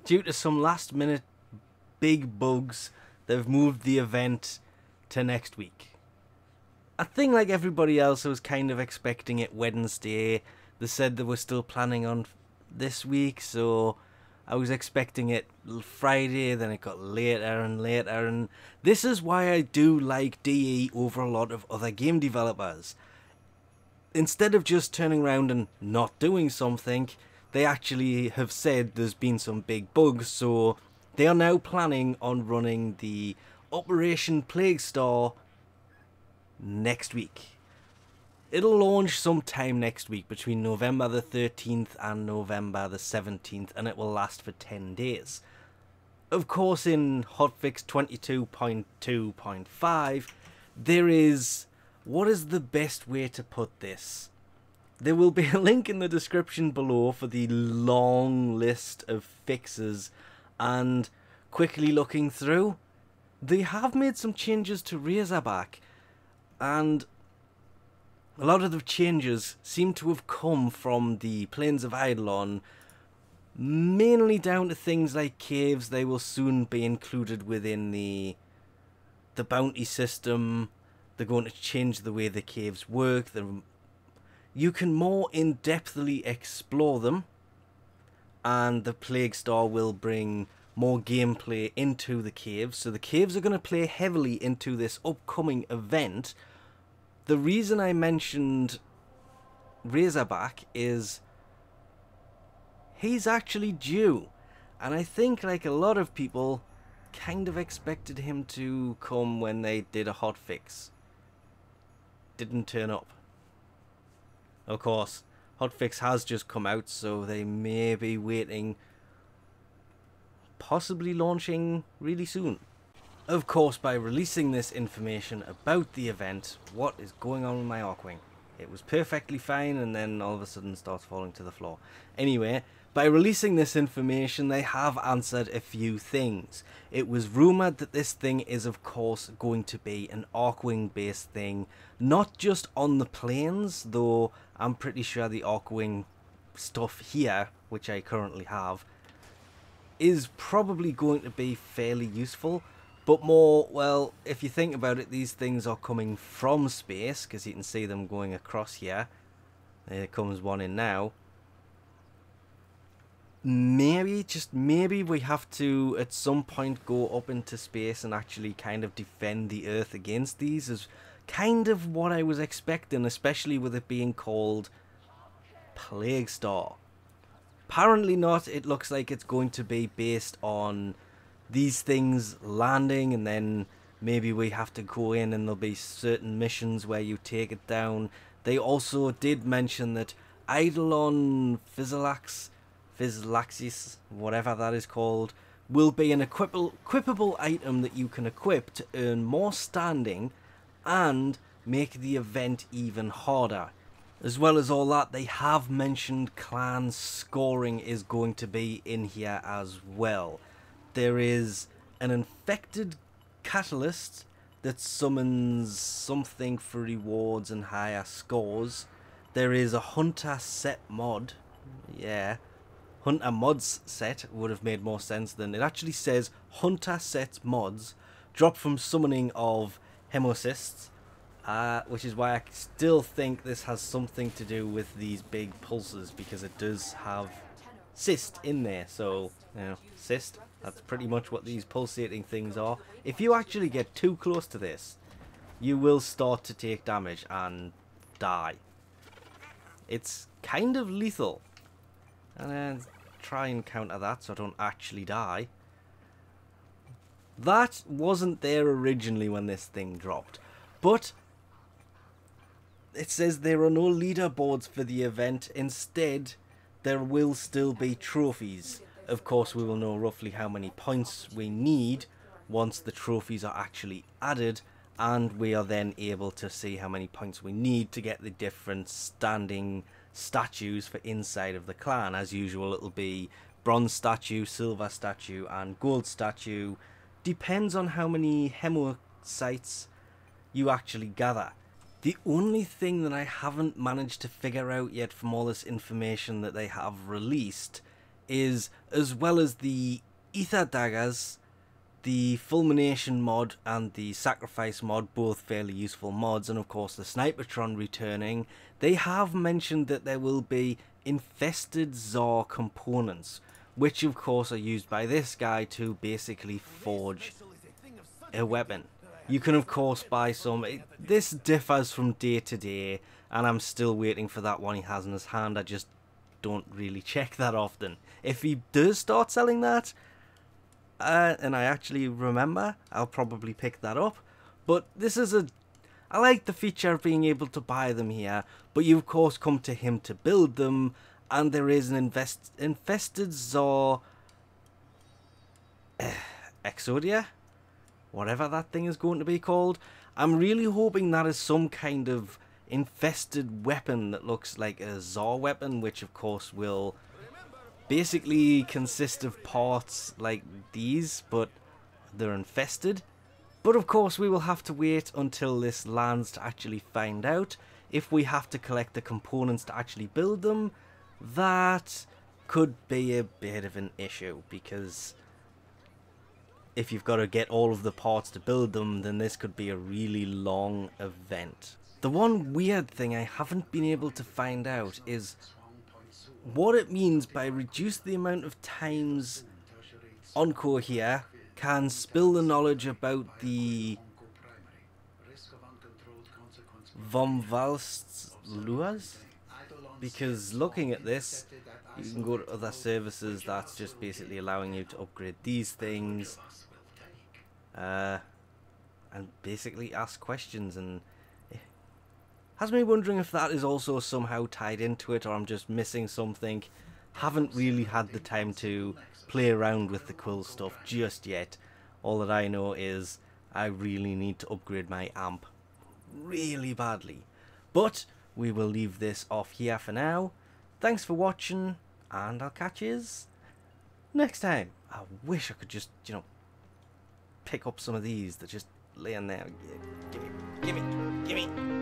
Due to some last minute big bugs, they've moved the event to next week. I think like everybody else, I was kind of expecting it Wednesday. They said they were still planning on this week, so I was expecting it Friday, then it got later and later, and this is why I do like DE over a lot of other game developers. Instead of just turning around and not doing something, they actually have said there's been some big bugs, so they are now planning on running the Operation Plague Star next week. It'll launch sometime next week between November the 13th and November the 17th, and it will last for 10 days. Of course, in hotfix 22.2.5, there is... what is the best way to put this? There will be a link in the description below for the long list of fixes, and quickly looking through, they have made some changes to Razorback, and a lot of the changes seem to have come from the plains of Eidolon, mainly down to things like caves. They will soon be included within the bounty system. They're going to change the way the caves work. You can more in-depthly explore them, and the Plague Star will bring more gameplay into the caves. So the caves are going to play heavily into this upcoming event. The reason I mentioned Razorback is he's actually due, and I think like a lot of people kind of expected him to come when they did a hotfix. Didn't turn up. Of course, hotfix has just come out, so they may be waiting, possibly launching really soon. Of course, by releasing this information about the event, what is going on with my Archwing? It was perfectly fine, and then all of a sudden starts falling to the floor. Anyway, by releasing this information, they have answered a few things. It was rumoured that this thing is of course going to be an Archwing based thing, not just on the planes, though I'm pretty sure the Archwing stuff here, which I currently have, is probably going to be fairly useful. But more, well, if you think about it, these things are coming from space, because you can see them going across here. There comes one in now. Maybe, just maybe, we have to at some point go up into space and actually kind of defend the Earth against these, is kind of what I was expecting, especially with it being called Plague Star. Apparently not. It looks like it's going to be based on these things landing, and then maybe we have to go in and there'll be certain missions where you take it down. They also did mention that Eidolon Physilaxis, whatever that is called, will be an equipable item that you can equip to earn more standing and make the event even harder. As well as all that, they have mentioned clan scoring is going to be in here as well. There is an infected catalyst that summons something for rewards and higher scores. There is a hunter set mod. Yeah, hunter mods set would have made more sense than it actually says hunter set mods drop from summoning of hemocysts, which is why I still think this has something to do with these big pulses, because it does have cyst in there. So, you know, cyst, that's pretty much what these pulsating things are. If you actually get too close to this, you will start to take damage and die. It's kind of lethal. And then try and counter that so I don't actually die. That wasn't there originally when this thing dropped, but it says there are no leaderboards for the event. Instead, there will still be trophies. Of course, we will know roughly how many points we need once the trophies are actually added, and we are then able to see how many points we need to get the different standing statues for inside of the clan. As usual, it'll be bronze statue, silver statue, and gold statue. Depends on how many hemocytes you actually gather. The only thing that I haven't managed to figure out yet from all this information that they have released is, as well as the ether daggers, the fulmination mod and the sacrifice mod, both fairly useful mods, and of course the snipertron returning, they have mentioned that there will be infested Zor components, which of course are used by this guy to basically forge a weapon. You can of course buy some. This differs from day to day, and I'm still waiting for that one he has in his hand. I just don't really check that often. If he does start selling that, and I actually remember, I'll probably pick that up. But this is I like the feature of being able to buy them here, but you of course come to him to build them, and there is an infested Zor Exodia, whatever that thing is going to be called. I'm really hoping that is some kind of infested weapon that looks like a Zor weapon, which of course will basically consist of parts like these, but they're infested. But of course we will have to wait until this lands to actually find out. If we have to collect the components to actually build them, that could be a bit of an issue, because if you've got to get all of the parts to build them, then this could be a really long event. The one weird thing I haven't been able to find out is what it means by reduce the amount of times Encore here can spill the knowledge about the Vomvalstluas. Because looking at this, you can go to other services that's just basically allowing you to upgrade these things, and basically ask questions, and it has me wondering if that is also somehow tied into it, or I'm just missing something. Haven't really had the time to play around with the cool stuff just yet. All that I know is I really need to upgrade my amp really badly. But we will leave this off here for now. Thanks for watching, and I'll catch yous next time. I wish I could just, you know, pick up some of these that just laying there. Gimme.